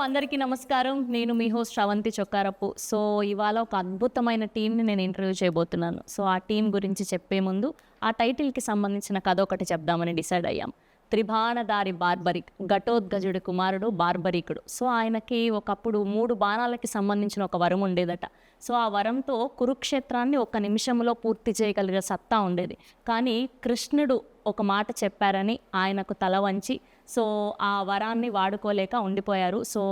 అందరికీ నమస్కారం. నేను మీ హోస్ట్ శ్రవంతి చొక్కారపు. సో, ఇవాళ ఒక అద్భుతమైన టీమ్‌ని నేను ఇంటర్వ్యూ చేయబోతున్నాను. సో, ఆ టీమ్ గురించి చెప్పే ముందు ఆ టైటిల్‌కి సంబంధించిన కథ ఒకటి చెప్దామని డిసైడ్ అయ్యాం. 'త్రిబాణధారి బార్బరిక్' ఘటోత్కచుడి కుమారుడు బార్బరీకుడు. సో, ఆయనకి ఒకప్పుడు 3 బాణాలకి సంబంధించిన ఒక వరం ఉండేదట. సో, ఆ వరంతో కురుక్షేత్రాన్ని ఒక్క నిమిషంలో పూర్తి చేయగలిగే సత్తా ఉండేది. కానీ కృష్ణుడు ఒక మాట చెప్పారని ఆయనకు తల వంచి సో ఆ వరాన్ని వాడుకోలేక ఉండిపోయారు. సో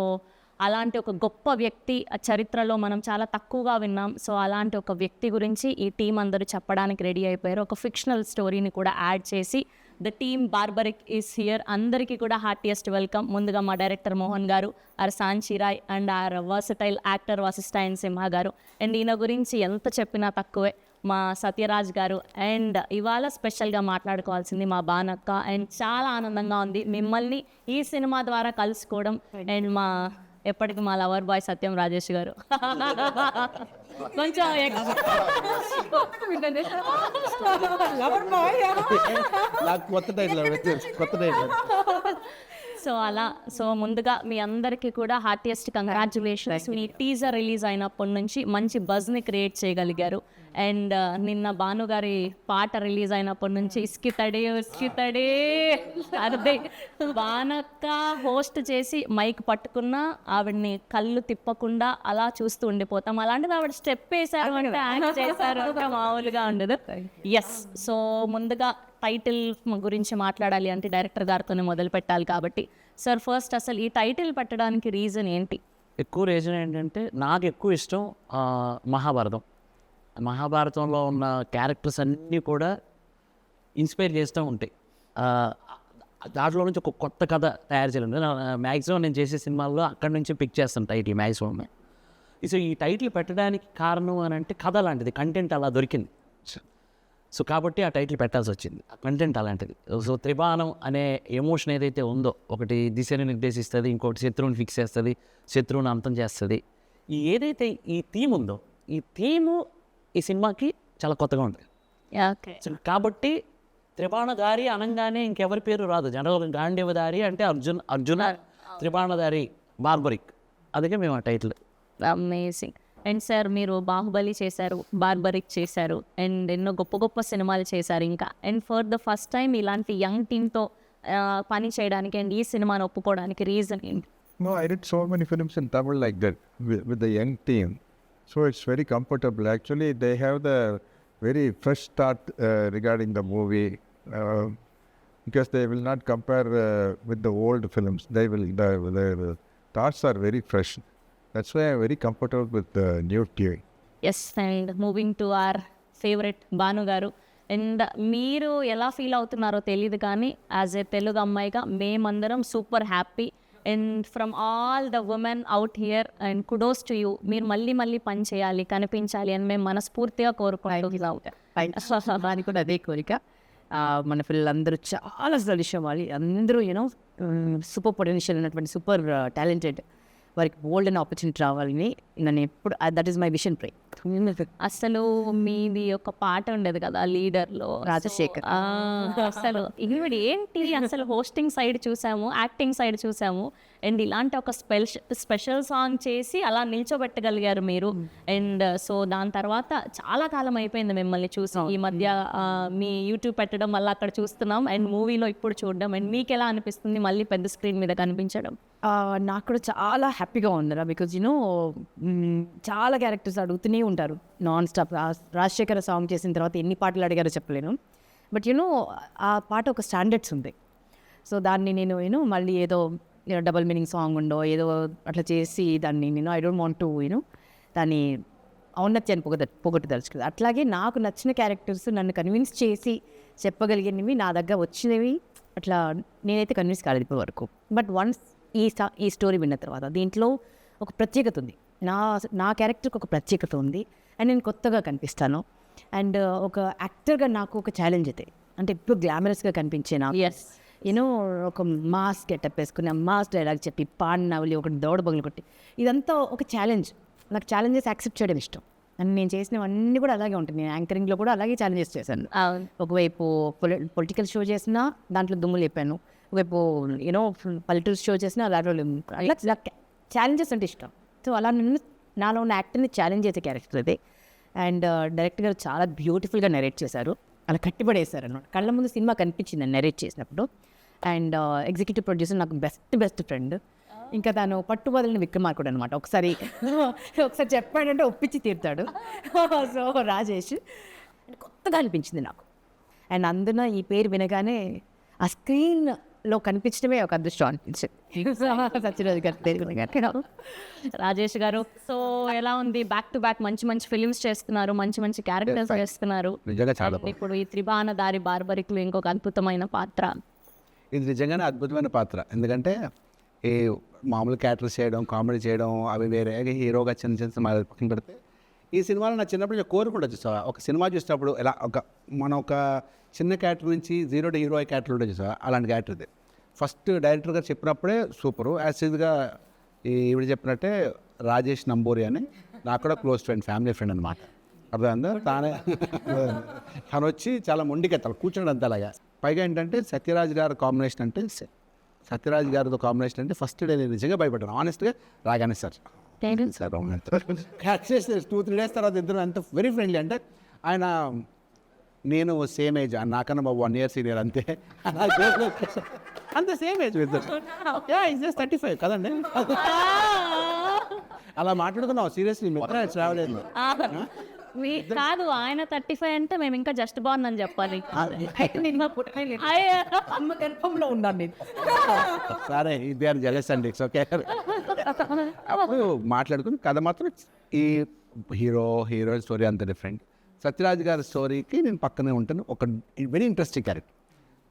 అలాంటి ఒక గొప్ప వ్యక్తి చరిత్రలో మనం చాలా తక్కువగా విన్నాం. సో అలాంటి ఒక వ్యక్తి గురించి ఈ టీం అందరూ చెప్పడానికి రెడీ అయిపోయారు. ఒక ఫిక్షనల్ స్టోరీని కూడా యాడ్ చేసి the team Barbarik is here. అందరికీ కూడా హార్టియెస్ట్ వెల్కమ్. ముందుగా మా director Mohan garu, our Sanchirai and our versatile actor Vasishta N Simha garu. And ఈయన గురించి ఎంత చెప్పినా తక్కువే మా సత్యరాజ్ గారు. అండ్ ఇవాళ స్పెషల్గా మాట్లాడుకోవాల్సింది మా బానక్క. అండ్ చాలా ఆనందంగా ఉంది మిమ్మల్ని ఈ సినిమా ద్వారా కలుసుకోవడం. అండ్ మా ఎప్పటికి మా లవర్ బాయ్ సత్యం రాజేష్ గారు కొంచెం సో అలా సో ముందుగా మీ అందరికీ కూడా హార్టియెస్ట్ కంగ్రాచ్యులేషన్స్. మీ టీజర్ రిలీజ్ అయినప్పటి నుంచి మంచి బజ్ని క్రియేట్ చేయగలిగారు. అండ్ నిన్న భానుగారి పాట రిలీజ్ అయినప్పటి నుంచి ఇస్కితడే అదే బానక్క హోస్ట్ చేసి మైక్ పట్టుకున్నా ఆవిడ్ని కళ్ళు తిప్పకుండా అలా చూస్తూ ఉండిపోతాం. అలాంటిది ఆవిడ స్టెప్ వేశారు అంటే యాక్ట్ చేశారు అంటే మామూలుగా ఉండదు. ఎస్, సో ముందుగా టైటిల్ గురించి మాట్లాడాలి అంటే డైరెక్టర్ గారితోనే మొదలు పెట్టాలి కాబట్టి సార్ ఫస్ట్ అసలు ఈ టైటిల్ పెట్టడానికి రీజన్ ఏంటి? ఎక్కువ రీజన్ ఏంటంటే నాకు ఎక్కువ ఇష్టం మహాభారతంలో ఉన్న క్యారెక్టర్స్ అన్నీ కూడా ఇన్స్పైర్ చేస్తూ ఉంటాయి. దాంట్లో నుంచి ఒక కొత్త కథ తయారు చేయాలి. మ్యాక్సిమం నేను చేసే సినిమాల్లో అక్కడి నుంచి పిక్ చేస్తాను టైటిల్ మ్యాక్సిమం. సో ఈ టైటిల్ పెట్టడానికి కారణం అని అంటే కథ లాంటిది, కంటెంట్ అలా దొరికింది. సో కాబట్టి ఆ టైటిల్ పెట్టాల్సి వచ్చింది. ఆ కంటెంట్ అలాంటిది. సో త్రిబాణం అనే ఎమోషన్ ఏదైతే ఉందో, ఒకటి దిశని నిర్దేశిస్తుంది, ఇంకోటి శత్రువుని ఫిక్స్ చేస్తుంది, శత్రువుని అంతం చేస్తుంది. ఏదైతే ఈ థీమ్ ఉందో, ఈ థీము ఈ సినిమాకి చాలా కొత్తగా ఉంటుంది. సో కాబట్టి త్రిబాణధారి అనగానే ఇంకెవరి పేరు రాదు. జనరల్ గాంధీవధారి అంటే అర్జున త్రిబాణధారి బార్బరిక్, అందుకే మేము ఆ టైటిల్. అమేజింగ్. అండ్ సార్ మీరు బాహుబలి చేశారు, బార్బరిక్ చేశారు, అండ్ ఎన్నో గొప్ప గొప్ప సినిమాలు చేశారు ఇంకా. And for the first time ఇలాంటి యంగ్ టీమ్తో పని చేయడానికి అండ్ ఈ సినిమాని ఒప్పుకోవడానికి రీజన్ ఏంటి? No, I did so many films in Tamil like that with the young team. So it's very comfortable. Actually, they have the very fresh start regarding the movie because they will not compare with the old films. The thoughts are very fresh. That's why I'm very comfortable with the new team. Yes, and moving to our favourite Bhanu garu. And మీరు ఎలా feel అవుతున్నారో తెలియదు కానీ as a Telugu అమ్మాయిగా మేమందరం super happy. And from all the women out here and kudos to you. మీరు మళ్ళీ మళ్ళీ పని చేయాలి, కనిపించాలి అని మేము మనస్ఫూర్తిగా కోరుకుంటున్నాం. దానికి కూడా అదే కోరిక. మన పిల్లలందరూ చాలా సలిషం వాళ్ళు అందరూ యూనో సూపర్ పొటెన్షియల్ ఉన్నటువంటి సూపర్ టాలెంటెడ్, వారికి బోల్డ్ అనే ఆపర్చునిటీ రావాలని నన్ను ఎప్పుడు దట్ ఈస్ మై విషన్ ప్రే. అసలు మీది ఒక పాట ఉండేది కదా లీడర్లో, రాజశేఖర్. అసలు ఈవిడ ఏంటి అసలు హోస్టింగ్ సైడ్ చూసాము, యాక్టింగ్ సైడ్ చూసాము, అండ్ ఇలాంటి ఒక స్పెషల్ సాంగ్ చేసి అలా నిల్చోబెట్టగలిగారు మీరు. అండ్ సో దాని తర్వాత చాలా కాలం అయిపోయింది మిమ్మల్ని చూసాం. ఈ మధ్య మీ యూట్యూబ్ పెట్టడం వల్ల అక్కడ చూస్తున్నాం అండ్ మూవీలో ఇప్పుడు చూడడం. అండ్ మీకు ఎలా అనిపిస్తుంది మళ్ళీ పెద్ద స్క్రీన్ మీద కనిపించడం? నాకు కూడా చాలా హ్యాపీగా ఉందిరా. బికాజ్ యూనో చాలా క్యారెక్టర్స్ అడుగుతూనే ఉంటారు నాన్ స్టాప్. రాజశేఖర్ సాంగ్ చేసిన తర్వాత ఎన్ని పాటలు అడిగారో చెప్పలేను. బట్ యూనో ఆ పాట ఒక స్టాండర్డ్స్ ఉంది. సో దాన్ని నేను మళ్ళీ ఏదో డబల్ మీనింగ్ సాంగ్ ఉండో ఏదో అట్లా చేసి దాన్ని ఐ డోంట్ వాంట్ టు దాన్ని ఔన్నత్యాన్ని పొగట్టుదలుచుకుంది. అట్లాగే నాకు నచ్చిన క్యారెక్టర్స్ నన్ను కన్విన్స్ చేసి చెప్పగలిగినవి నా దగ్గర వచ్చినవి అట్లా నేనైతే కన్విన్స్ కాలేదు ఇప్పటి వరకు. బట్ వన్స్ ఈ స్టోరీ విన్న తర్వాత దీంట్లో ఒక ప్రత్యేకత ఉంది. నా క్యారెక్టర్కి ఒక ప్రత్యేకత ఉంది అండ్ నేను కొత్తగా కనిపిస్తాను. అండ్ ఒక యాక్టర్గా నాకు ఒక ఛాలెంజ్ అయితే అంటే ఇప్పుడు గ్లామరస్గా కనిపించే నాకు యూనో ఒక మాస్ గెటప్ వేసుకుని మాస్ డైలాగ్ చెప్పి పాడినవలి ఒకటి దౌడ బగులు కొట్టి ఇదంతా ఒక ఛాలెంజ్. నాకు ఛాలెంజెస్ యాక్సెప్ట్ చేయడం ఇష్టం అండ్ నేను చేసినవన్నీ కూడా అలాగే ఉంటాయి. నేను యాంకరింగ్లో కూడా అలాగే ఛాలెంజెస్ చేశాను. ఒకవైపు పొలిటికల్ షో చేసినా దాంట్లో దుమ్ము లేపాను, ఒకవైపు యూనో పల్లెటూరు షో చేసినా అలా ఛాలెంజెస్ అంటే ఇష్టం. సో అలా నన్ను నాలో ఉన్న యాక్టర్ని ఛాలెంజ్ చేసే క్యారెక్టర్ అది. అండ్ డైరెక్టర్ గారు చాలా బ్యూటిఫుల్గా నెరేట్ చేశారు, అలా కట్టిపడేశారు అనమాట. కళ్ళ ముందు సినిమా కనిపించింది నెరేట్ చేసినప్పుడు. అండ్ ఎగ్జిక్యూటివ్ ప్రొడ్యూసర్ నాకు బెస్ట్ ఫ్రెండ్, ఇంకా తను పట్టుబదలని విక్రమార్కుడు అనమాట. ఒకసారి చెప్పాడంటే ఒప్పించి తీరుతాడు. సో రాజేష్ కొత్తగా అనిపించింది నాకు. అండ్ అందున ఈ పేరు వినగానే ఆ స్క్రీన్లో కనిపించడమే ఒక అదృష్టం అనిపించింది. సత్యరాజ్ గారి పేరు వినగానే. రాజేష్ గారు, సో ఎలా ఉంది? బ్యాక్ టు బ్యాక్ మంచి మంచి ఫిలిమ్స్ చేస్తున్నారు, మంచి మంచి క్యారెక్టర్స్ చేస్తున్నారు. నిజంగా చాలా And ఇప్పుడు ఈ త్రిబాణ దారి బార్బరిక్లో ఇంకొక అద్భుతమైన పాత్ర. ఇది నిజంగానే అద్భుతమైన పాత్ర. ఎందుకంటే ఈ మామూలు క్యారెక్టర్స్ చేయడం, కామెడీ చేయడం అవి వేరే, హీరోగా చిన్న చిన్న సినిమాలు పక్కన పెడితే ఈ సినిమాలో నా చిన్నప్పుడు నేను కోరుకుంటా చూసావా, ఒక సినిమా చూసినప్పుడు ఎలా మనం ఒక చిన్న క్యారెక్టర్ నుంచి 0 to హీరో క్యారెక్టర్ ఉంటుంది చూసావా, అలాంటి క్యారెక్టర్ ఇది. ఫస్ట్ డైరెక్టర్ గారు చెప్పినప్పుడే సూపరు. యాసిడ్గా ఈవిడ చెప్పినట్టే రాజేష్ నంబూరి అని నాకు కూడా క్లోజ్ ఫ్రెండ్, ఫ్యామిలీ ఫ్రెండ్ అనమాట. అర్థమైందా? తను వచ్చి చాలా మొండికెత్తాలి, కూర్చోండి అంత అలాగా. పైగా ఏంటంటే సత్యరాజ్ గారి కాంబినేషన్ అంటే సత్యరాజ్ గారితో కాంబినేషన్ అంటే ఫస్ట్ డే నేను నిజంగా భయపడ్డాను ఆనెస్ట్గా. రాగానే సార్ 2-3 days తర్వాత ఇద్దరు అంత వెరీ ఫ్రెండ్లీ. అంటే ఆయన నేను సేమ్ ఏజ్, నాకన్నా బాబు 1 year సీనియర్ అంతే. అంతే సేమ్ ఏజ్ ఇద్దరు. ఇస్ జస్ట్ 35 కదండి. అలా మాట్లాడుకున్నాం సీరియస్లీ. ట్రావెల్ కాదు, ఆయన 35 అంటే మేము ఇంకా జస్ట్ బాగుంది అని చెప్పాలి. అమ్మ గర్భంలో ఉన్నాను నేను. సరే ఇది అని జలస్ అండి. It's okay. అప్పుడు మాట్లాడుకుని కథ మాత్రం ఈ హీరోయిన్ స్టోరీ అంత డిఫరెంట్. సత్యరాజ్ గారి స్టోరీకి నేను పక్కనే ఉంటాను. ఒక వెరీ ఇంట్రెస్టింగ్ క్యారెక్టర్.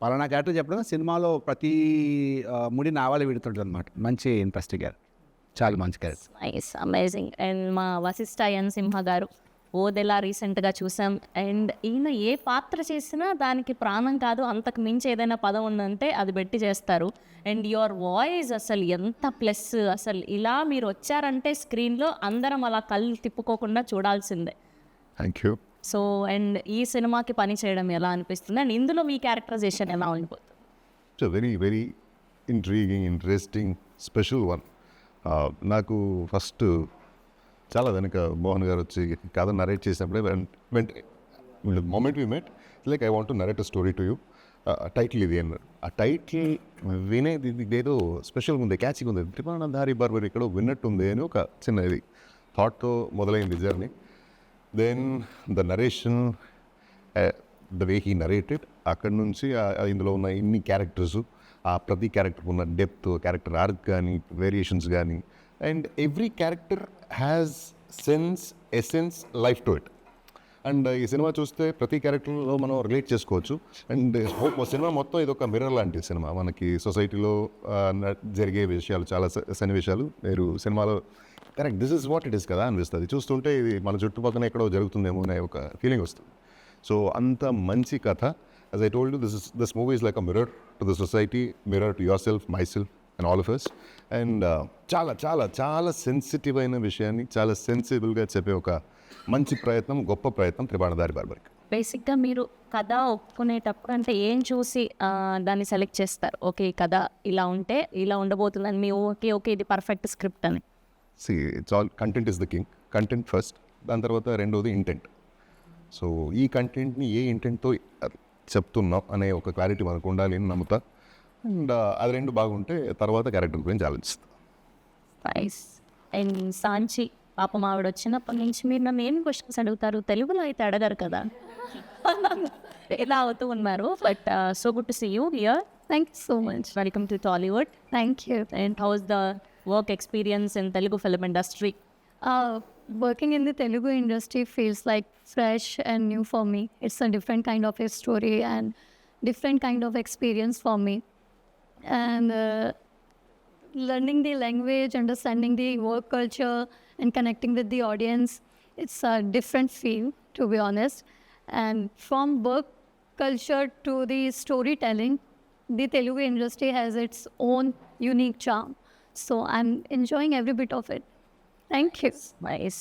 పలానా క్యారెక్టర్ చెప్పడం సినిమాలో ప్రతి ముడి నావాలు విడుతుంటుంది అనమాట. మంచి ఇంట్రెస్టింగ్ క్యారెక్టర్, చాలా మంచి క్యారెక్టర్. Nice, amazing. అండ్ మా వశిష్ఠ ఎన్ సింహ గారు ఓదెలా రీసెంట్గా చూసాం. అండ్ ఈయన ఏ పాత్ర చేసినా దానికి ప్రాణం కాదు, అంతకు మించి ఏదైనా పదం ఉందంటే అది పెట్టి చేస్తారు. అండ్ యువర్ వాయిస్ అసలు ఎంత ప్లస్. అసలు ఇలా మీరు వచ్చారంటే స్క్రీన్లో అందరం అలా కళ్ళు తిప్పుకోకుండా చూడాల్సిందే. Thank you. సో అండ్ ఈ సినిమాకి పని చేయడం ఎలా అనిపిస్తుంది? అండ్ ఇందులో మీ క్యారెక్టరైజేషన్ ఎలా ఉండిపోతుంది? It's very very intriguing, interesting, special one. నాకు ఫస్ట్ చాలా వెనక మోహన్ గారు వచ్చి కథ నరేట్ చేసినప్పుడే moment we met like I want to narrate a story to you, title ఇది అన్నారు. ఆ టైటిల్ వినేది ఏదో స్పెషల్గా ఉంది, క్యాచ్గా ఉంది. త్రిబాణ దారి బార్బరి ఇక్కడ విన్నట్టుంది అని ఒక చిన్న ఇది థాట్తో మొదలైంది journey. Then the narration, the way he narrated, అక్కడి నుంచి ఇందులో ఉన్న ఇన్ని క్యారెక్టర్స్, ఆ ప్రతి క్యారెక్టర్ ఉన్న డెప్త్, క్యారెక్టర్ ఆర్క్ కానీ వేరియేషన్స్ కానీ, and every character has sense, essence, life to it. And ఈ సినిమా చూస్తే ప్రతి క్యారెక్టర్లో మనం రిలేట్ చేసుకోవచ్చు. అండ్ సినిమా మొత్తం ఇది ఒక మిర్రర్ లాంటి సినిమా. మనకి సొసైటీలో జరిగే విషయాలు, చాలా సన్నివేశాలు మీరు సినిమాలో correct this is what it is కదా అనిపిస్తుంది. చూస్తుంటే ఇది మన చుట్టుపక్కల ఎక్కడో జరుగుతుందేమో అనే ఒక ఫీలింగ్ వస్తుంది. సో అంత మంచి కథ. As I told you, this movie is like a mirror to the society, mirror to your self, my self and all of us. And చాలా చాలా చాలా సెన్సిటివ్ అయిన విషయాన్ని చాలా సెన్సిబుల్గా చెప్పే ఒక మంచి ప్రయత్నం, గొప్ప ప్రయత్నం త్రిబాణ దారి బార్బరికి. బేసిక్గా మీరు కథ ఒప్పుకునేటప్పుడు అంటే ఏం చూసి దాన్ని సెలెక్ట్ చేస్తారు? ఓకే, ఈ కథ ఇలా ఉంటే ఇలా ఉండబోతుందని మీ ఓకే ఇది పర్ఫెక్ట్ స్క్రిప్ట్ అని. It's all content is the king. Content first, దాని తర్వాత రెండోది ఇంటెంట్. సో ఈ కంటెంట్ని ఏ ఇంటెంట్తో చెప్తున్నాం అనే ఒక క్లారిటీ మనకు ఉండాలి అని నమ్ముతా. అండ్ అది రెండు బాగుంటే తర్వాత క్యారెక్టర్ గురించి ఆలోచిస్తాం. నైస్. అండ్ సాంచి పాపం ఆవిడ వచ్చినప్పటి నుంచి మీరు నన్ను ఏం క్వశ్చన్స్ అడుగుతారు? తెలుగులో అయితే అడగారు కదా. ఎలా అవుతూ ఉన్నారు. But so good to see you here. Thank you so much. Welcome to Tollywood. Thank you. And how's the వర్క్ experience in Telugu film industry? Working in the Telugu industry feels like fresh and new for me. It's a different kind of a story and different kind of experience for me. And learning the language, understanding the work culture and connecting with the audience, it's a different feel, to be honest. And from work culture to the storytelling, the Telugu industry has its own unique charm. So I'm enjoying every bit of it. Thank you. Nice.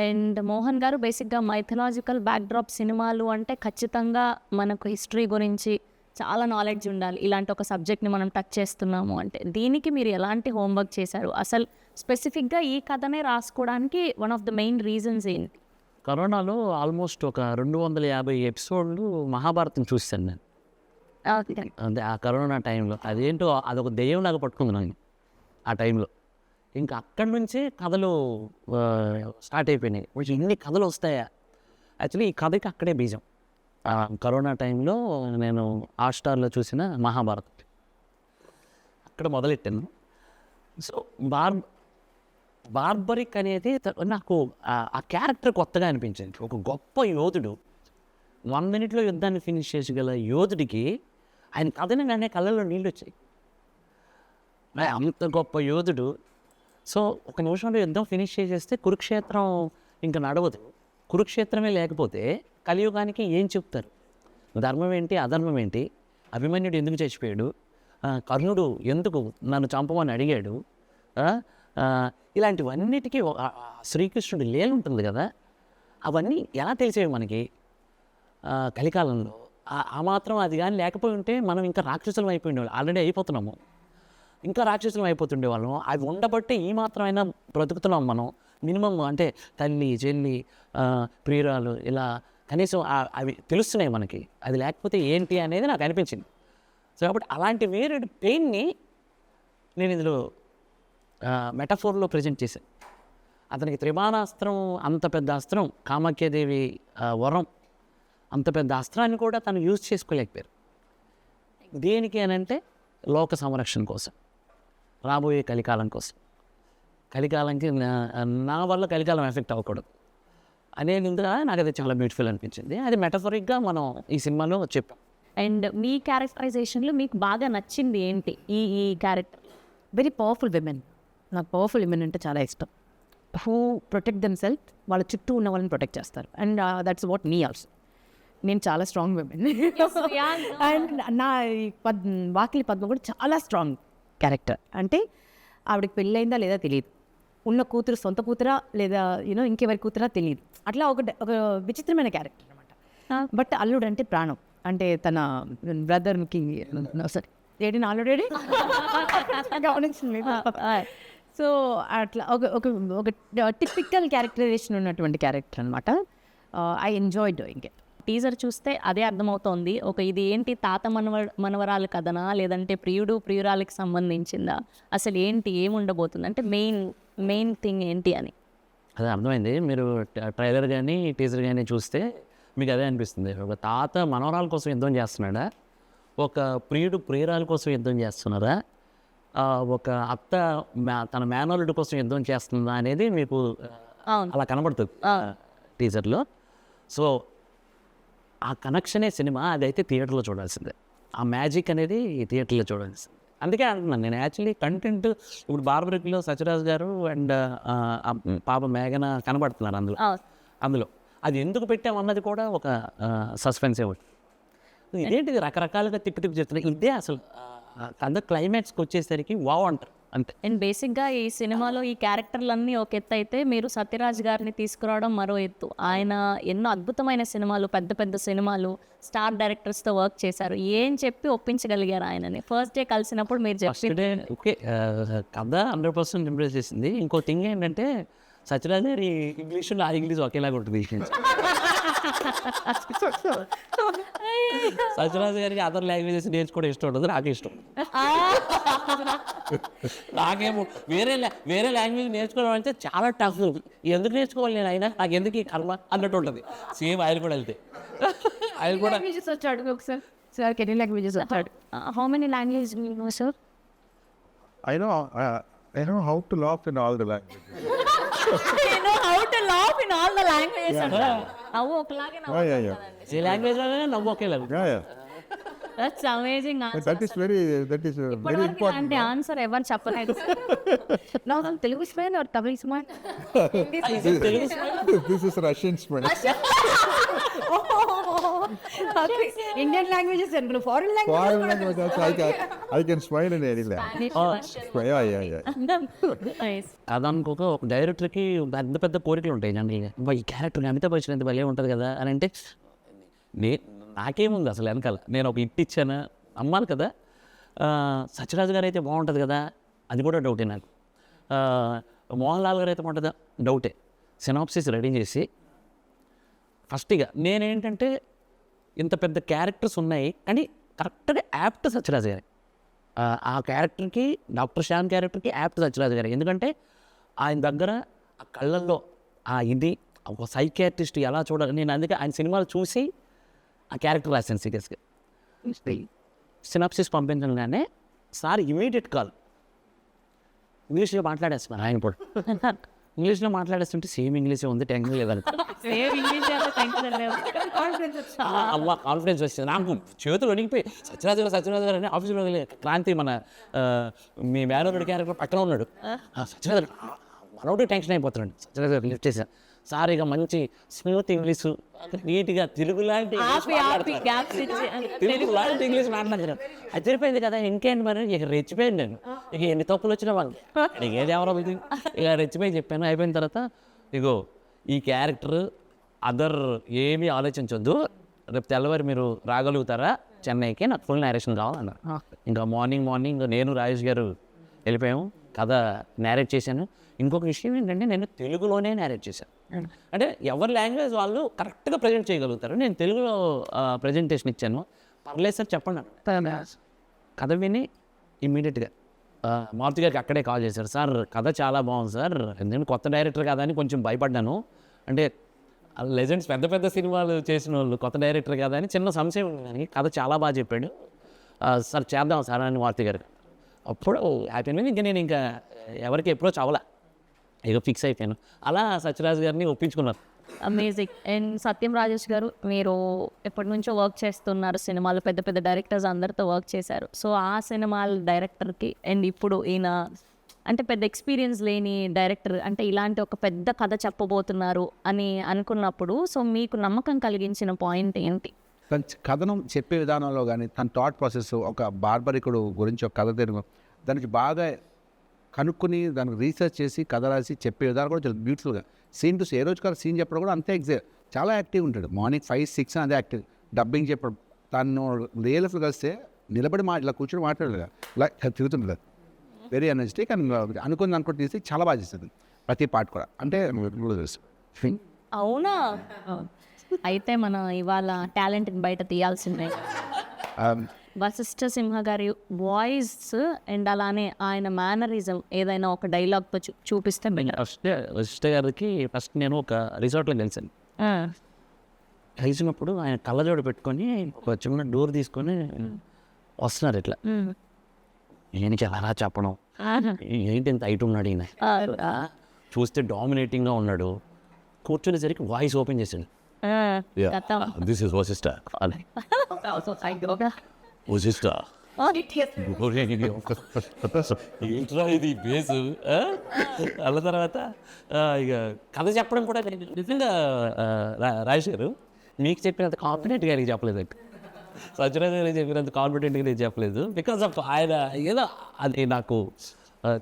And Mohan గారు, బేసిక్గా mythological backdrop సినిమాలు అంటే ఖచ్చితంగా మనకు history గురించి చాలా knowledge ఉండాలి ఇలాంటి ఒక సబ్జెక్ట్ని మనం టచ్ చేస్తున్నాము అంటే. దీనికి మీరు ఎలాంటి హోంవర్క్ చేశారు? అసలు స్పెసిఫిక్గా ఈ కథనే రాసుకోవడానికి one of the main reasons ఏంటి? కరోనాలో ఆల్మోస్ట్ ఒక 250 ఎపిసోడ్లు మహాభారతం చూశాను నేను. అంటే ఆ కరోనా టైంలో అదేంటో అదొక దెయ్యంలాగా పట్టుకుంది నాకు ఆ టైంలో. ఇంకా అక్కడి నుంచే కథలు స్టార్ట్ అయిపోయినాయి. కొంచెం ఇన్ని కథలు వస్తాయా? యాక్చువల్లీ ఈ కథకి అక్కడే బీజం. కరోనా టైంలో నేను హాట్‌స్టార్‌లో చూసిన మహాభారతం అక్కడ మొదలెట్టాను. సో బార్బరిక్ అనేది నాకు ఆ క్యారెక్టర్ కొత్తగా అనిపించింది. ఒక గొప్ప యోధుడు 1 మినిట్లో యుద్ధాన్ని ఫినిష్ చేసగల యోధుడికి ఆయన కథని వెంటనే కళ్ళల్లో నీళ్ళు వచ్చాయి. అంత గొప్ప యోధుడు. సో ఒక నిమిషంలో యుద్ధం ఫినిష్ చేసేస్తే కురుక్షేత్రం ఇంకా నడవదు. కురుక్షేత్రమే లేకపోతే కలియుగానికి ఏం చెప్తారు? ధర్మం ఏంటి, అధర్మం ఏంటి, అభిమన్యుడు ఎందుకు చచ్చిపోయాడు, కర్ణుడు ఎందుకు నన్ను చంపమని అడిగాడు, ఇలాంటివన్నిటికీ శ్రీకృష్ణుడి లీల ఉంటుంది కదా, అవన్నీ ఎలా తెలిసేవి మనకి కలికాలంలో? ఆ మాత్రం అది కానీ లేకపోయి ఉంటే మనం ఇంకా రాక్షసులం అయిపోయిండేవాళ్ళం. ఆల్రెడీ అయిపోతున్నాము, ఇంకా రాక్షసులం అయిపోతుండేవాళ్ళం. అవి ఉండబట్టే ఈ మాత్రమైనా బ్రతుకుతున్నాం మనం. మినిమం అంటే తల్లి, చెల్లి, ప్రియురాలు, ఇలా కనీసం అవి తెలుస్తున్నాయి మనకి. అది లేకపోతే ఏంటి అనేది నాకు అనిపించింది. సో కాబట్టి అలాంటి వేరే పెయిన్ని నేను ఇందులో మెటఫోర్లో ప్రజెంట్ చేశాను. అతనికి త్రిబాణాస్త్రం, అంత పెద్ద అస్త్రం, కామాఖ్యాదేవి వరం, అంత పెద్ద అస్త్రాన్ని కూడా తను యూజ్ చేసుకోలేకపోయారు. దేనికి అని అంటే లోక సంరక్షణ కోసం, రాబోయే కలికాలం కోసం. కలికాలంకి నా వల్ల కలికాలం ఎఫెక్ట్ అవ్వకూడదు అనేది నాకు అది చాలా బ్యూటిఫుల్ అనిపించింది. అది మెటఫరిక్గా మనం ఈ సినిమాలో చెప్పాం. అండ్ మీ క్యారెక్టరైజేషన్లో మీకు బాగా నచ్చింది ఏంటి ఈ క్యారెక్టర్? Very powerful women. నాకు పవర్ఫుల్ విమెన్ అంటే చాలా ఇష్టం. హూ ప్రొటెక్ట్ దెమ్ సెల్ఫ్, వాళ్ళ చుట్టూ ఉన్న వాళ్ళని ప్రొటెక్ట్ చేస్తారు. And that's what me also. నేను చాలా స్ట్రాంగ్ విమెన్. అండ్ నా వాకిలి పద్మ కూడా చాలా స్ట్రాంగ్ క్యారెక్టర్. అంటే ఆవిడకి పెళ్ళయిందా లేదా తెలియదు, ఉన్న కూతురు సొంత కూతురా లేదా ఇంకెవరి కూతురా తెలియదు. అట్లా ఒక విచిత్రమైన క్యారెక్టర్ అనమాట. బట్ అల్లుడు అంటే ప్రాణం. అంటే తన బ్రదర్కి సరే ఏడి ఆల్రెడీ గమనించింది. సో అట్లా ఒక టిపికల్ క్యారెక్టరైజేషన్ ఉన్నటువంటి క్యారెక్టర్ అనమాట. I enjoy doing it. Teaser చూస్తే అదే అర్థమవుతోంది. ఇది ఏంటి, తాత మనవరాలు కథనా, లేదంటే ప్రియుడు ప్రియురాలకి సంబంధించిందా, అసలు ఏంటి, ఏముండబోతుంది అంటే మెయిన్ థింగ్ ఏంటి అని అదే అర్థమైంది. మీరు ట్రైలర్ కానీ టీజర్ కానీ చూస్తే మీకు అదే అనిపిస్తుంది. ఒక తాత మనవరాల కోసం యుద్ధం చేస్తున్నాడా, ఒక ప్రియుడు ప్రియురాల కోసం యుద్ధం చేస్తున్నారా, ఒక అత్త తన మేనల్లుడి కోసం యుద్ధం చేస్తుందా అనేది మీకు అలా కనబడుతుంది టీజర్లో. సో ఆ కనెక్షనే సినిమా. అదైతే థియేటర్లో చూడాల్సిందే. ఆ మ్యాజిక్ అనేది థియేటర్లో చూడాల్సిందే. అందుకే అంటున్నాను నేను. యాక్చువల్లీ కంటెంట్ ఇప్పుడు బార్బరిక్లో సత్యరాజ్ గారు అండ్ పాప మేఘన కనబడుతున్నారు అందులో. అది ఎందుకు పెట్టామన్నది కూడా ఒక సస్పెన్సే ఒకటి. ఇదేంటిది రకరకాలుగా తిప్పి చెప్తున్నారు. ఇదే అసలు కథ క్లైమాక్స్కి వచ్చేసరికి వావ్ అంటారు అంతే. అండ్ బేసిక్గా ఈ సినిమాలో ఈ క్యారెక్టర్లన్నీ ఒక ఎత్తు అయితే, మీరు సత్యరాజ్ గారిని తీసుకురావడం మరో ఎత్తు. ఆయన ఎన్నో అద్భుతమైన సినిమాలు, పెద్ద పెద్ద సినిమాలు, స్టార్ డైరెక్టర్స్తో వర్క్ చేశారు. ఏం చెప్పి ఒప్పించగలిగారు ఆయనని? ఫస్ట్ డే కలిసినప్పుడు మీరు చెప్పి ఓకే కథ 100% ఇంప్రెస్ చేసింది. ఇంకో థింగ్ ఏంటంటే సత్యరాజ్ గారి ఇంగ్లీషు నా ఇంగ్లీష్ ఒకేలాగా ఉంటుంది. సత్యరాజ్ గారికి అదర్ లాంగ్వేజెస్ నేర్చుకోవడం ఇష్టం ఉండదు, నాకు ఇష్టం. నాకేమో వేరే లాంగ్వేజ్ నేర్చుకోవడం అంటే చాలా టఫ్. ఎందుకు నేర్చుకోవాలి నేను, అయినా నాకు ఎందుకు ఈ కర్మ అన్నట్టు ఉంటుంది. సేమ్ ఆయన కూడా వెళ్తే ఆయన కూడా వచ్చాడు ఒకసారి. సార్ ఎన్ని లాంగ్వేజెస్ వచ్చాడు? How many language know sir? I know how to laugh in all the languages. నవ్వు ఒకలాగే Yeah. ఏ లాంగ్వేజ్లోనే నవ్వు ఒకేలాగా. Yeah. That's amazing But that is very important. అంటే ఆన్సర్ ఎవరు చెప్పలేదు. Telugu smile are Tamil smile? This is Russian smile. Indian languages and foreign Foreign language also I can smile in any language. Yeah. అదనుకోక ఒక డైరెక్టర్కి పెద్ద పెద్ద కోరికలు ఉంటాయి జనరల్గా. ఈ క్యారెక్టర్ అమితాబ్ బచ్చన్ ఎంత భలే ఉంటుంది కదా అని అంటే నాకేముంది అసలు వెనకాల, నేను ఒక ఇట్ ఇచ్చాను అమ్మాలి కదా. సత్యరాజు గారు అయితే బాగుంటుంది కదా, అది కూడా డౌటే నాకు. మోహన్ లాల్ గారు అయితే బాగుంటుందా, డౌటే. సినాప్సిస్ రెడీ చేసి ఫస్ట్గా నేనేంటంటే ఇంత పెద్ద క్యారెక్టర్స్ ఉన్నాయి కానీ కరెక్ట్గా యాప్ట్ సత్యరాజు గారి, ఆ క్యారెక్టర్కి, డాక్టర్ శ్యామ్ క్యారెక్టర్కి యాప్ట్ సత్యరాజు గారు. ఎందుకంటే ఆయన దగ్గర ఆ కళ్ళల్లో ఆ ఇది ఒక సైకియాట్రిస్ట్ ఎలా చూడాలి, నేను అందుకే ఆయన సినిమాలు చూసి ఆ క్యారెక్టర్ రాశాను సీరియస్గా. సినాప్సిస్ పంపించగానే సార్ ఇమీడియట్ కాల్, ఇంగ్లీష్లో మాట్లాడేస్తున్నారు ఆయన కూడా. ఇంగ్లీష్లో మాట్లాడేస్తుంటే సేమ్ ఇంగ్లీషే ఉంది, టెన్షన్ లేదని అమ్మ కాన్ఫిడెన్స్ వచ్చింది నాకు. చేతులు వణికిపోయి సత్యరాజు గారు అని ఆఫీస్లో క్రాంతి మన మీ మేనోరుడి క్యారెక్టర్ పక్కన ఉన్నాడు. సత్యరాజు మనోడు టెన్షన్ అయిపోతున్నాడు. సత్యరాజు గారు లిఫ్ట్ చేశాను, సార్ ఇక మంచి స్మూత్ ఇంగ్లీషు, నీట్గా తెలుగు లాంటి ఇంగ్లీష్ మాట్లాడారు. అది తెలిపోయింది కదా, ఇంకేంటి మరి ఇక రెచ్చిపోయాను నేను. ఇక ఎన్ని తప్పులు వచ్చినా వాళ్ళు ఇక ఏది ఎవరో ఇది ఇక రెచ్చిపోయి చెప్పాను. అయిపోయిన తర్వాత ఇగో ఈ క్యారెక్టర్ అదర్ ఏమీ ఆలోచించొద్దు, రేపు తెల్లవారు మీరు రాగలుగుతారా చెన్నైకి, నాకు ఫుల్ నేరేషన్ కావాలన్నారు. ఇంకా మార్నింగ్ నేను రాజేష్ గారు వెళ్ళిపోయాము, కథ నేరేట్ చేశాను. ఇంకొక విషయం ఏంటంటే నేను తెలుగులోనే నేరేట్ చేశాను. అంటే ఎవరి లాంగ్వేజ్ వాళ్ళు కరెక్ట్గా ప్రజెంట్ చేయగలుగుతారు. నేను తెలుగులో ప్రజెంటేషన్ ఇచ్చాను. పర్లేదు సార్ చెప్పండి అన్న. కథ విని ఇమ్మీడియట్గా మారుతి గారికి అక్కడే కాల్ చేశారు, సార్ కథ చాలా బాగుంది సార్, నేను కొత్త డైరెక్టర్ కదా అని కొంచెం భయపడ్డాను. అంటే లెజెండ్స్ పెద్ద పెద్ద సినిమాలు చేసిన వాళ్ళు కొత్త డైరెక్టర్ కదా అని చిన్న సంశయం ఉంది, కానీ కథ చాలా బాగా చెప్పాడు సార్, చేద్దాం సార్ అని మారుతి గారు. అప్పుడు హ్యాపీ అయింది. ఇంకా నేను ఇంకా ఎవరికి అప్రోచ్ అవ్వలే, ఇక ఫిక్స్ అయిపోయాను. అలా సత్యరాజు గారిని ఒప్పించుకున్నారు. అమేజింగ్. అండ్ సత్యం రాజేష్ గారు, మీరు ఎప్పటి నుంచో వర్క్ చేస్తున్నారు సినిమాలు, పెద్ద పెద్ద డైరెక్టర్స్ అందరితో వర్క్ చేశారు. సో ఆ సినిమాల డైరెక్టర్కి అండ్ ఇప్పుడు ఈయన అంటే పెద్ద ఎక్స్పీరియన్స్ లేని డైరెక్టర్, అంటే ఇలాంటి ఒక పెద్ద కథ చెప్పబోతున్నారు అని అనుకున్నప్పుడు సో మీకు నమ్మకం కలిగించిన పాయింట్ ఏంటి? తన కథనం చెప్పే విధానంలో కానీ తన థాట్ ప్రాసెస్, ఒక బార్బరికుడు గురించి ఒక కథ తిరుగు దానికి బాగా కనుక్కొని దానికి రీసెర్చ్ చేసి కథ రాసి చెప్పే విధానం కూడా చాలా బ్యూటిఫుల్గా. సీన్ టు ఏ రోజు కాదు సీన్ చెప్పడం కూడా అంతే చాలా యాక్టివ్ ఉంటాడు. మార్నింగ్ 5-6 అదే యాక్టివ్. డబ్బింగ్ చెప్పడం, తను రియల్ లైఫ్లో కలిస్తే నిలబడి ఇలా కూర్చొని మాట్లాడలేదు, ఇలా తిరుగుతుంటుంది. వెరీ ఎనర్జెటిక్ అండ్ అనుకుని తీసి చాలా బాగా చేస్తుంది ప్రతి పార్ట్ కూడా. అంటే అవునా? అయితే మనం ఇవాళ టాలెంట్ని బయట తీయాల్సిందే. వశిష్ఠ సింహ గారి వాయిస్ అండ్ అలానే ఆయన మేనరిజం ఏదైనా ఒక డైలాగ్తో చూపిస్తే వశిష్ఠ గారికి ఫస్ట్ నేను ఒక రిసార్ట్లో కలిసాను. కలిసినప్పుడు ఆయన కళ్ళజోడు పెట్టుకొని ఒక చిన్న డోర్ తీసుకొని వస్తున్నారు ఇట్లా. నేను ఎలా చెప్పడం, ఏంటి ఇంత హైట్ ఉన్నాడు ఈయన, చూస్తే డామినేటింగ్గా ఉన్నాడు. కూర్చునేసరికి వాయిస్ ఓపెన్ చేశాడు, దిస్ ఇస్ వశిష్ఠ అని. వశిష్ఠ ఏంట్రా ఇది బేసు అన్న. తర్వాత ఇక కథ చెప్పడం కూడా నిజంగా రాజేష్ గారు మీకు చెప్పినంత కాన్ఫిడెంట్గా గారికి చెప్పలేదండి, సత్యరాజు గారికి చెప్పినంత కాన్ఫిడెంట్గా నేను చెప్పలేదు. బికాస్ ఆఫ్ ఆయన ఏదో అది నాకు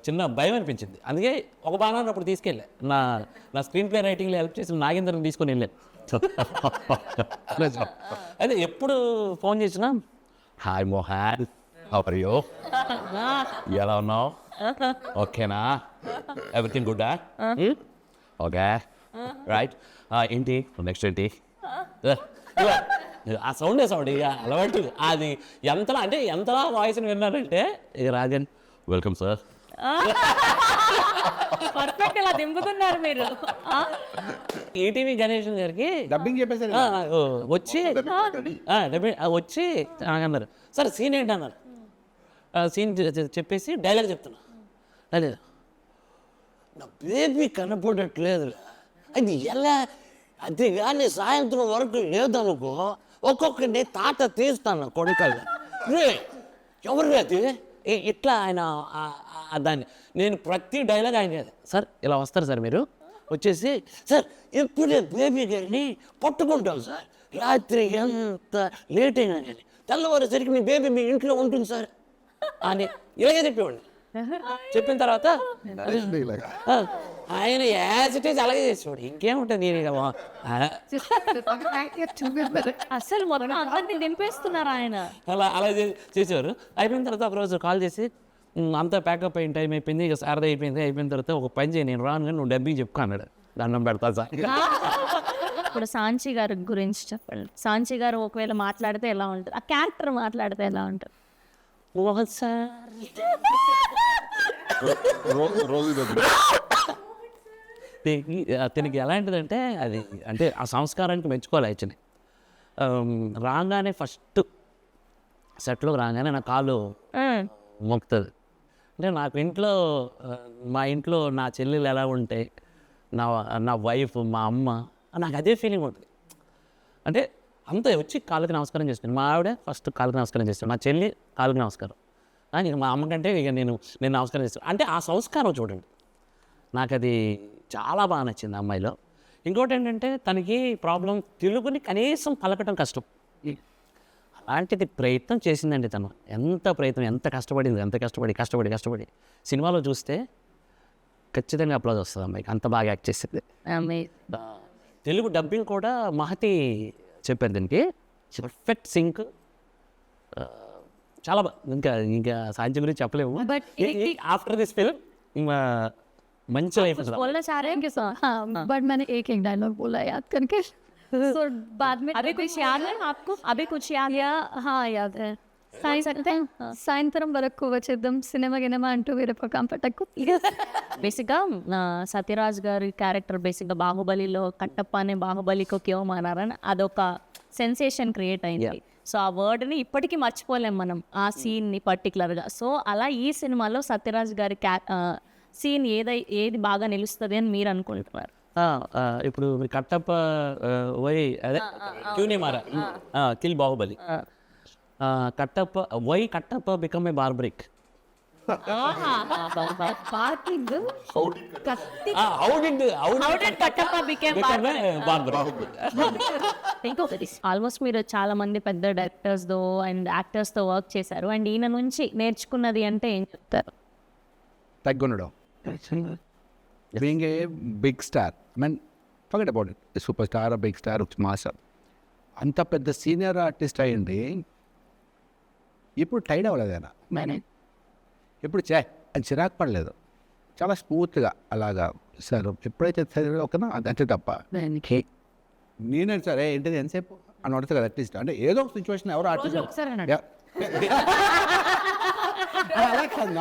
చిన్న భయం అనిపించింది. అందుకే ఒక బాణాన్ని అప్పుడు తీసుకెళ్ళా, నా స్క్రీన్ ప్లే రైటింగ్లో హెల్ప్ చేసి నాగేంద్రని తీసుకొని వెళ్ళాను. అదే ఎప్పుడు ఫోన్ చేసినా hi Mohan, how are you, ఎలా ఉన్నావు, ఓకేనా, ఎవ్రీథింగ్ గుడ్, ఓకే రైట్, ఏంటి నెక్స్ట్ ఏంటి, ఆ సౌండ్ ఇక అలవాటు. అది ఎంతలా వాయిస్ని విన్నారంటే ఇక రాజన్ వెల్కమ్ సార్, పర్ఫెక్ట్ ఇలా దింపుతున్నారు మీరు. ఈటీవీ గణేషన్ గారికి డబ్బింగ్ చెప్పేసారు వచ్చి వచ్చి అన్నారు, సార్ సీన్ ఏంటి అన్నారు. సీన్ చెప్పేసి డైలాగ్ చెప్తున్నా, అదే నా బేబీ కనపడట్లేదు, అది ఎలా, అది కానీ సాయంత్రం వరకు లేదనుకో ఒక్కొక్కరిని తాట తీస్తాను కొడుకల్లా, రే ఎవరు అది ఇట్లా ఆయన దాన్ని. నేను ప్రతి డైలాగ్ ఆయన సార్ ఇలా వస్తారు సార్, మీరు వచ్చేసి సార్ ఎప్పుడే బేబీ గారిని పట్టుకుంటాం సార్, రాత్రి ఎంత లేట్ అయినా కానీ తెల్లవారేసరికి మీ బేబీ మీ ఇంట్లో ఉంటుంది సార్ అని ఇలాగే చెప్పేవాడిని. చెప్పిన తర్వాత like, ఆ, ఆయన యాజ్ ఇట్ ఈజ్ అలాగే చేసేవాడు. ఇంకేముంటుంది నేను ఇక అసలు మొత్తం అందరినీ దింపేస్తున్నారు ఆయన. అలా చేసేవారు. అయిపోయిన తర్వాత ఒకరోజు కాల్ చేసి అంతా ప్యాకప్ అయిన టైం అయిపోయింది, ఇక సారదా అయిపోయిన తర్వాత ఒక పని చేయి, నేను రాను కానీ నువ్వు డబ్బింగ్ చెప్పుకో అన్నాడు. దండం పెడతా సార్. ఇప్పుడు సాంచి గారి గురించి చెప్పండి. సాంచి గారు ఒకవేళ మాట్లాడితే ఎలా ఉంటుంది, ఆ క్యారెక్టర్ మాట్లాడితే ఎలా ఉంటుంది? మోహన్ సార్ అతనికి ఎలాంటిదంటే అది అంటే ఆ సంస్కారానికి మెచ్చుకోవాలి. యాక్చువల్లీ రాగానే ఫస్ట్ సెట్లో రాగానే నా కాలు మొక్కుతుంది. అంటే నాకు ఇంట్లో మా ఇంట్లో నా చెల్లెలు ఎలా ఉంటాయి, నా వైఫ్, మా అమ్మ, నాకు అదే ఫీలింగ్ ఉంటుంది. అంటే అంతా వచ్చి కాళ్ళకి నమస్కారం చేస్తాను. మా ఆవిడ ఫస్ట్ కాళ్ళకి నమస్కారం చేస్తాను, నా చెల్లి కాళ్ళకి నమస్కారం, ఇక మా అమ్మకంటే ఇక నేను నమస్కారం చేస్తాను. అంటే ఆ సంస్కారం చూడండి, నాకు అది చాలా బాగా నచ్చింది ఆ అమ్మాయిలో. ఇంకోటి ఏంటంటే తనకి ప్రాబ్లం తెలుగుని కనీసం పలకటం కష్టం. అలాంటిది ప్రయత్నం చేసిందండి తను. ఎంత ప్రయత్నం, ఎంత కష్టపడింది, ఎంత కష్టపడి సినిమాలో చూస్తే ఖచ్చితంగా అప్లాజ్ వస్తుంది అమ్మాయికి, అంత బాగా యాక్ట్ చేసింది. తెలుగు డబ్బింగ్ కూడా మహతి చెప్పారు దీనికి, పర్ఫెక్ట్ సింక్, చాలా ఇంకా సాధ్యం గురించి చెప్పలేము. But ఆఫ్టర్ దిస్ ఫిల్మ్ మంచి లైఫ్ बोलना चाह रहे हैं कि हाँ बट मैंने एक डायलॉग बोला याद करके so बाद में अभी कुछ याद है आपको? अभी कुछ याद? या हाँ याद है सकते हैं సాయంత్రం వరకు వచ్చేద్దాం సినిమా గినిమా అంటూ వేరే పక్కన పట్టకు. బేసిక్గా సత్యరాజ్ గారి క్యారెక్టర్ బేసిక్గా బాహుబలిలో కట్టప్ప అనే బాహుబలికి క్యో మానారని అదొక సెన్సేషన్ క్రియేట్ అయింది. సో ఆ వర్డ్ని ఇప్పటికీ మర్చిపోలేం మనం, ఆ సీన్ని పర్టికులర్గా. సో అలా ఈ సినిమాలో సత్యరాజ్ గారి సీన్ ఏది బాగా నిలుస్తుంది అని మీరు అనుకుంటున్నారు? ఇప్పుడు కట్టప్ప వై అదే క్యూనే మారా kill Baahubali, Kattappa become a Barbarik. Almost మీరు చాలా మంది పెద్ద డైరెక్టర్స్తో అండ్ యాక్టర్స్తో వర్క్ చేశారు, అండ్ ఈయన నుంచి నేర్చుకున్నది అంటే ఏం చెప్తారు? తగ్గుండడం, being a big star, mean forget about it, super star, big star, master, అంత పెద్ద సీనియర్ ఆర్టిస్ట్ అయ్యింది. ఇప్పుడు టైడ్ అవ్వలేదు ఆయన, ఇప్పుడు అది చిరాకు పడలేదు, చాలా స్మూత్గా అలాగా సార్ ఎప్పుడైతే ఒకనా అంతే తప్ప నేనే సరే ఏంటిది ఎంతసేపు అని అడుగుతా కదా అట్లీస్ట్. అంటే ఏదో ఒక సిచ్యువేషన్ ఎవరో ఆర్టిస్ట్ అలా కాదు,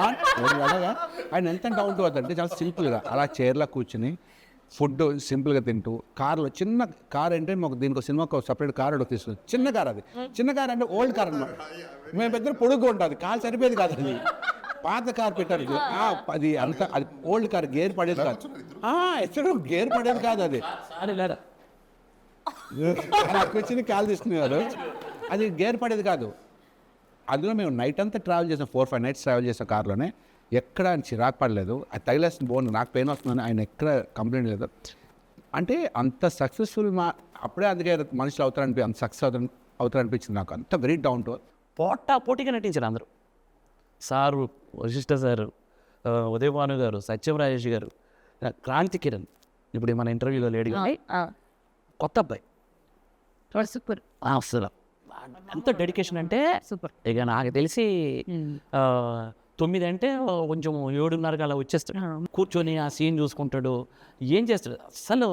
అలాగా ఆయన ఎంత డౌన్ టు అంటే చాలా సింపుల్గా అలా చైర్లో కూర్చుని ఫుడ్ సింపుల్గా తింటూ, కార్లో చిన్న కార్ అంటే మాకు దీనికి సినిమాకు సపరేట్ కార్ అడుగు తీసుకుని, చిన్న కార్, అది చిన్న కార్ అంటే ఓల్డ్ కార్ అనమాట. మేము పెద్ద పొడుగు ఉంటుంది, కార్ సరిపోయేది కాదు, అది పాత కార్ పెట్టారు, అది అంత అది ఓల్డ్ కార్, గేర్ పడేది కాదు, ఎక్కడ గేర్ పడేది కాదు, అది కూర్చుని కాల్ తీసుకునేవారు, అది గేర్ పడేది కాదు. అందులో మేము నైట్ అంతా ట్రావెల్ చేసాం, 4-5 nights ట్రావెల్ చేసాం కార్లోనే, ఎక్కడ ఆయన చిరాకు పడలేదు. అది తగిలేసిన బోన్ నాకు పెయిన్ వస్తుందని ఆయన ఎక్కడ కంప్లైంట్ లేదు. అంటే అంత సక్సెస్ఫుల్ అప్పుడే అందుకే మనుషులు అవుతారనిపి అంత సక్సెస్ అవుతారనిపించింది నాకు. అంత వెరీ డౌన్ టు పోటీగా నటించారు అందరూ. సారు, వశిష్ఠ సారు, ఉదయ్ భాను గారు, సత్యం రాజేష్ గారు, క్రాంతి కిరణ్, ఇప్పుడు మన ఇంటర్వ్యూలో లేడీ కొత్త అబ్బాయి, సూపర్. అసలు ఎంత డెడికేషన్ అంటే సూపర్. ఇక నాకు తెలిసి 9 అంటే కొంచెం 7:30 అలా వచ్చేస్తాడు, కూర్చొని ఆ సీన్ చూసుకుంటాడు, ఏం చేస్తాడు అసలు.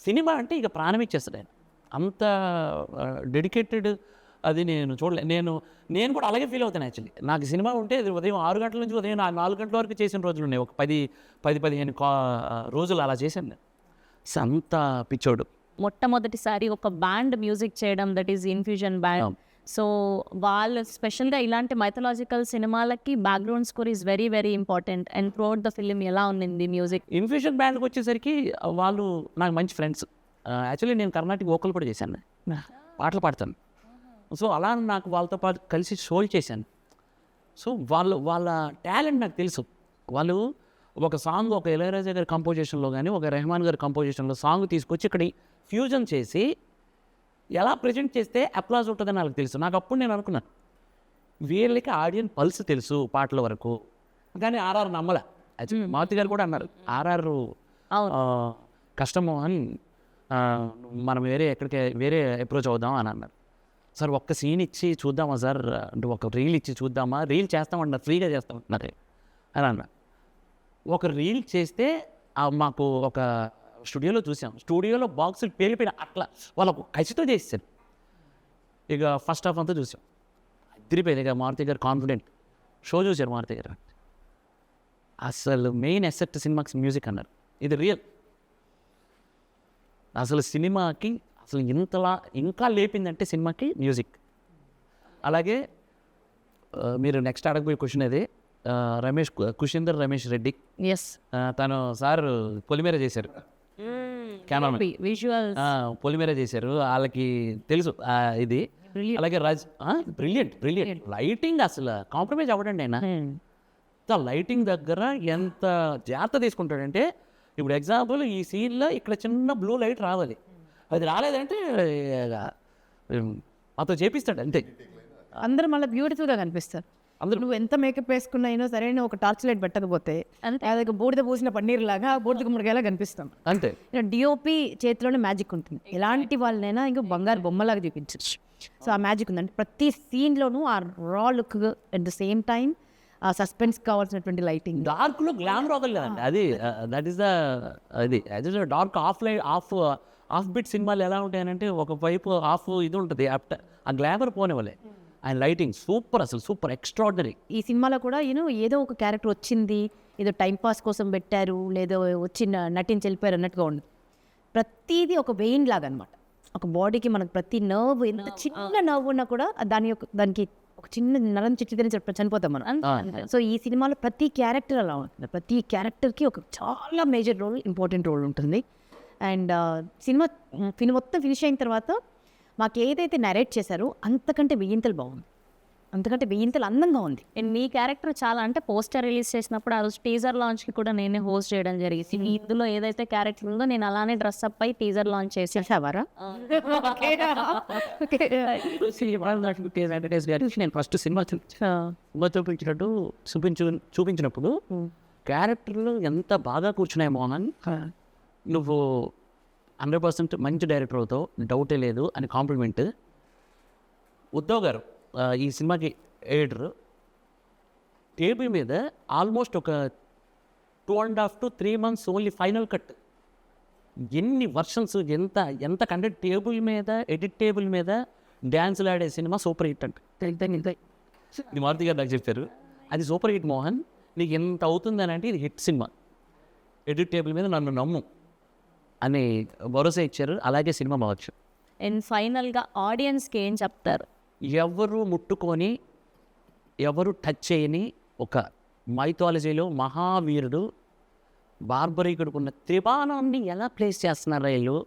సినిమా అంటే ఇక ప్రాణం ఇచ్చేస్తాడు ఆయన, అంత డెడికేటెడ్. అది నేను చూడలే, నేను కూడా అలాగే ఫీల్ అవుతాను యాక్చువల్లీ. నాకు సినిమా ఉంటే ఉదయం 6 గంటల నుంచి ఉదయం 4 గంటల వరకు చేసిన రోజులు ఉన్నాయి, ఒక 10-15 రోజులు అలా చేశాను నేను. అంత పిచ్చోడు. మొట్టమొదటిసారి ఒక బ్యాండ్ మ్యూజిక్ చేయడం, that is infusion band. So వాళ్ళు స్పెషల్గా ఇలాంటి మైథలాజికల్ సినిమాలకి background score is very very important. And throughout the film ఎలా ఉంది మ్యూజిక్? ఇన్ఫ్యూజన్ బ్యాండ్కి వచ్చేసరికి వాళ్ళు నాకు మంచి ఫ్రెండ్స్. యాక్చువల్లీ నేను కర్ణాటక వోకల్ కూడా చేశాను, పాటలు పాడతాను. సో అలా నాకు వాళ్ళతో పాటు కలిసి షోలు చేశాను. సో వాళ్ళ టాలెంట్ నాకు తెలుసు. వాళ్ళు ఒక సాంగ్, ఒక ఇళయరాజా గారి కంపోజిషన్లో కానీ, ఒక రెహమాన్ గారి కంపోజిషన్లో సాంగ్ తీసుకొచ్చి ఇక్కడ ఫ్యూజన్ చేసి ఎలా ప్రజెంట్ చేస్తే అప్లాజ్ ఉంటుందని నాకు తెలుసు. నాకు అప్పుడు నేను అనుకున్నాను, వీళ్ళకి ఆడియన్స్ పల్స్ తెలుసు పాటల వరకు, కానీ ఆర్ఆర్ నమ్మలే. మారుతి గారు కూడా అన్నారు ఆర్ఆర్ కష్టము అని, మనం వేరే అప్రోచ్ అవుదాం అని అన్నారు. సార్ ఒక్క సీన్ ఇచ్చి చూద్దామా సార్ అంటే, ఒక రీల్ ఇచ్చి చూద్దామా, రీల్ చేస్తామన్నారు, ఫ్రీగా చేస్తామన్నారు అని అన్నారు. ఒక రీల్ చేస్తే మాకు ఒక స్టూడియోలో చూసాం, స్టూడియోలో బాక్సులు పేలిపోయిన అట్లా వాళ్ళకు కసితో చేసేసారు. ఇక ఫస్ట్ హాఫ్ అంతా చూసాం, అదిరిపోయింది. ఇక మారుతి గారు కాన్ఫిడెంట్ షో చూశారు మారుతి గారు. అసలు మెయిన్ ఎసెట్ సినిమాకి మ్యూజిక్ అన్నారు, ఇది రియల్. అసలు సినిమాకి అసలు ఇంతలా ఇంకా లేపిందంటే సినిమాకి మ్యూజిక్. అలాగే మీరు నెక్స్ట్ అడగబోయే క్వశ్చన్ అది కుషిందర్ రమేష్ రెడ్డి, ఎస్, తను సార్ పొలిమేర చేశారు, కెమెరామెన్ విజువల్ పొలిమేర చేశారు, వాళ్ళకి తెలుసు ఇది. అలాగే బ్రిలియంట్ లైటింగ్, అసలు కాంప్రమైజ్ అవ్వడండి ఆయన. లైటింగ్ దగ్గర ఎంత జాగ్రత్త తీసుకుంటాడంటే, ఇప్పుడు ఎగ్జాంపుల్ ఈ సీన్లో ఇక్కడ చిన్న బ్లూ లైట్ రావాలి, అది రాలేదంటే అతను చేపిస్తాడు అంతే. అందరూ మళ్ళీ బ్యూటిఫుల్గా కనిపిస్తారు. అందరూ నువ్వు ఎంత మేకప్ వేసుకున్నా అయినా సరే, ఒక టార్చ్ లైట్ పెట్టకపోతే అదొక బూడిద పూసిన పన్నీర్ లాగా, బూడిద గుమ్మడికాయలా కనిపిస్తాం. అంతే. డిఓపి చేతిలోనే మ్యాజిక్ ఉంటుంది. ఎలాంటి వాళ్ళనైనా ఇంకా బంగారు బొమ్మలాగా చూపించచ్చు. సో ఆ మ్యాజిక్ ఉందంటే ప్రతి సీన్లోనూ ఆ రా look, at the same time ఆ సస్పెన్స్ కావాల్సినటువంటి లైటింగ్. డార్క్లో గ్లామర్ వదలదు కదండి, అది that is the dark of bit సినిమాలు ఎలా ఉంటాయనంటే, ఒక వైపు ఆఫ్ ఇది ఉంటుంది, ఆ గ్లామర్ పోనివ్వలే. ఆయన లైటింగ్ సూపర్, అసలు సూపర్ ఎక్స్ట్రాడినరీ. ఈ సినిమాలో కూడా ఏదో ఒక క్యారెక్టర్ వచ్చింది, ఏదో టైంపాస్ కోసం పెట్టారు, లేదో వచ్చి నటించి వెళ్ళిపోయారు అన్నట్టుగా ఉంది. ప్రతిదీ ఒక వెయిన్ లాగా అనమాట. ఒక బాడీకి మనకు ప్రతి నర్వ్, ఎంత చిన్న నర్వ్ ఉన్నా కూడా దానికి ఒక చిన్న నరం చిట్టిదని చనిపోతాం మనం. సో ఈ సినిమాలో ప్రతి క్యారెక్టర్ అలా ఉంటుంది. ప్రతి క్యారెక్టర్కి ఒక చాలా మేజర్ రోల్, ఇంపార్టెంట్ రోల్ ఉంటుంది. అండ్ సినిమా మొత్తం ఫినిష్ అయిన తర్వాత మాకు ఏదైతే నరేట్ చేశారో అంతకంటే వెయ్యింతలు బాగుంది, అంతకంటే వెయ్యింతలు అందంగా ఉంది. అండ్ మీ క్యారెక్టర్ చాలా అంటే పోస్టర్ రిలీజ్ చేసినప్పుడు ఆ రోజు టీజర్ లాంచ్కి కూడా నేనే హోస్ట్ చేయడం జరిగింది. ఇందులో ఏదైతే క్యారెక్టర్ ఉందో నేను అలానే డ్రెస్ అప్ అయి టీజర్ లాంచ్ చేసేవారా. నేను ఫస్ట్ సినిమా చూపించినప్పుడు క్యారెక్టర్లు ఎంత బాగా కూర్చున్నాయి మోహన్, నువ్వు 100% మంచి డైరెక్టర్ అవుతావు, డౌటే లేదు అని కాంప్లిమెంట్. ఉద్ధవ్ గారు ఈ సినిమాకి ఎడిటర్, టేబుల్ మీద ఆల్మోస్ట్ ఒక 2.5 to 3 months only final cut, ఎన్ని వర్షన్స్, ఎంత కంటెంట్, టేబుల్ మీద ఎడిట్ టేబుల్ మీద డ్యాన్సులు ఆడే సినిమా సూపర్ హిట్ అంటే. ఇది మారుతి గారు నాకు చెప్పారు, అది సూపర్ హిట్ మోహన్, నీకు ఎంత అవుతుందని అంటే ఇది హిట్ సినిమా, ఎడిట్ టేబుల్ మీద నన్ను నమ్ము అని భరోసా ఇచ్చారు. అలాగే సినిమా బావచ్చు. అండ్ ఫైనల్గా ఆడియన్స్కి ఏం చెప్తారు? ఎవరు ముట్టుకొని ఎవరు టచ్ చేయని ఒక మైథాలజీలో మహావీరుడు బార్బరీకుడుకున్న త్రిబాణాన్ని ఎలా ప్లేస్ చేస్తున్నారు వీళ్ళు.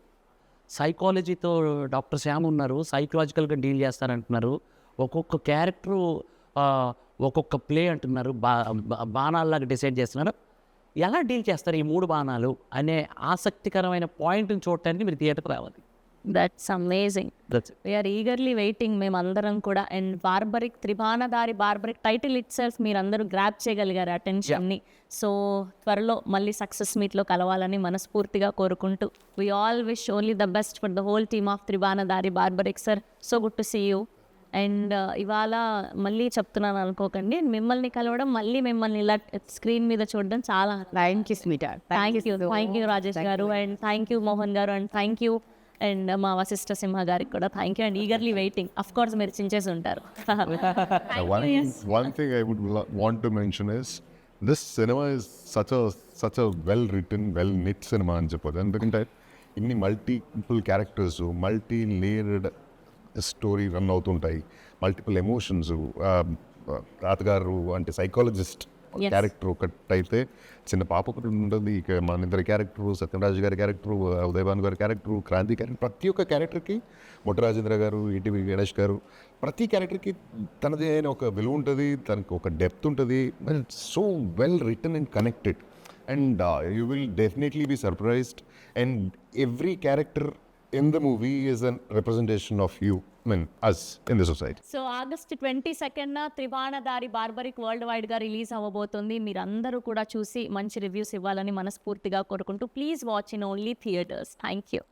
సైకాలజీతో డాక్టర్ శ్యామ్ ఉన్నారు, సైకలాజికల్గా డీల్ చేస్తారంటున్నారు. ఒక్కొక్క క్యారెక్టరు ఒక్కొక్క ప్లే అంటున్నారు, బాణాల్లాగా డిసైడ్ చేస్తున్నారు. ఎలా డీల్ చేస్తారు ఈ 3 బాణాలు అనే ఆసక్తికరమైన పాయింట్ని చూడటానికి మీరు థియేటర్కి రావాలి. That's amazing. We are eagerly waiting మేమందరం కూడా. And Barbarik, Tribanadhari Barbarik title itself మీరందరూ గ్రాప్ చేయగలిగారు అటెన్షన్ని. సో త్వరలో మళ్ళీ సక్సెస్ మీట్లో కలవాలని మనస్ఫూర్తిగా కోరుకుంటూ we all wish only the best for the whole team of Tribanadhari Barbarik sir. So good to see you. And ఇవాళ మళ్ళీ చెప్తున్నాను అనుకోకండి, మిమ్మల్ని కలవడం, మళ్ళీ మిమ్మల్ని ఇలా స్క్రీన్ మీద చూడడం చాలా థ్యాంక్ యూ రాజేష్ గారు, అండ్ థ్యాంక్ యూ మోహన్ గారు, అండ్ థ్యాంక్ యూ అండ్ మా వశిష్ఠ సింహ గారికి కూడా thank you. And eagerly waiting, of course మీరు చించేసి ఉంటారు. One thing I would want to mention is this cinema is such a well written, well knit cinema అని చెప్పదు. ఎందుకంటే ఇన్ని multiple characters, multi layered story run అవుతుంటాయి, multiple emotions. తాతగారు అంటే psychologist character ఒకటైతే, చిన్న పాప ఒకటి ఉంటుంది, ఇక మన ఇద్దరి క్యారెక్టరు, సత్యరాజు గారి క్యారెక్టరు, ఉదయభాను గారి క్యారెక్టరు, క్రాంతి క్యారెక్టర్, ప్రతి ఒక్క క్యారెక్టర్కి, మొట్టరాజేంద్ర గారు, ఈటీవీ గణేష్ గారు, ప్రతి క్యారెక్టర్కి తనది అయిన ఒక విలువ ఉంటుంది, తనకు ఒక డెప్త్ ఉంటుంది. So well written and connected, and you will definitely be surprised. And every character in the movie is a representation of you, I mean, us in the society. So August 22న Tribanadhari Barbarik world వైడ్గా release అవ్వబోతుంది. మీరందరూ కూడా చూసి మంచి reviews ఇవ్వాలని మనస్ఫూర్తిగా కోరుకుంటూ please watch in only theatres. Thank you.